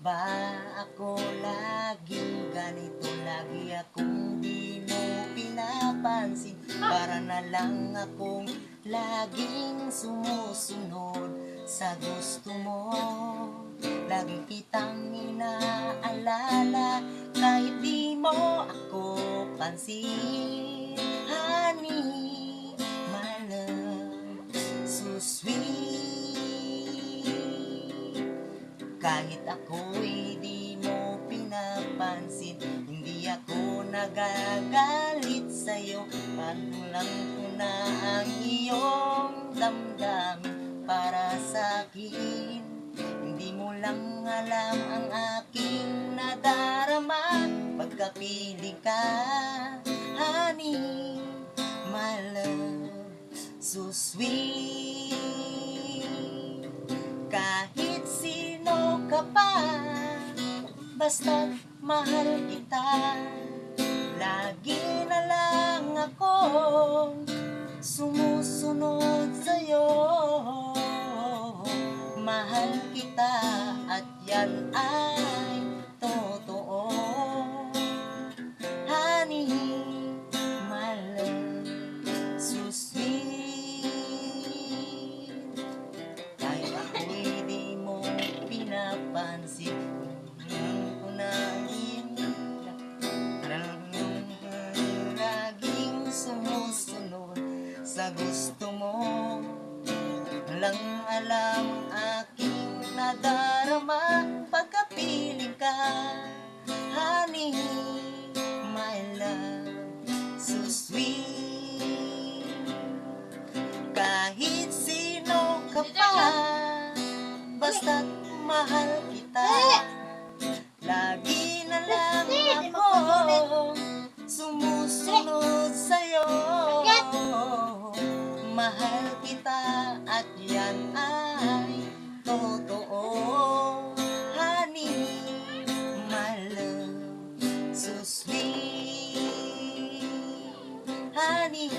ba ako laging ganito? Lagi akong di mo pinapansin. Para na lang akong laging sumusunod sa gusto mo. Lagi kitang inaalala kahit di mo ako pansin. Honey, my love, so sweet. Kahit ako'y di mo pinapansin, hindi ako nagagalit sa'yo. Paano lang ko na ang iyong damdamin para sa'kin. Hindi mo lang alam ang aking nadarama pagkapiling ka. Honey, my love, so sweet. Kahit sino ka pa, basta't mahal kita. Lagi na lang akong sumusunod sa'yo. Mahal kita at yan ay totoo. Honey, my love, so sweet. Kahit ako'y di mo pinapansin, ko na laging sumusunod sa gusto mo. Walang alam aking nadarama pagkapiling ka. Honey, my love, so sweet. Kahit sino ka pa, basta't mahal kita. Lagi na lang ako sumusunod sa'yo. Mahal kita at yan ay totoo. Honey, my love, so sweet. Honey,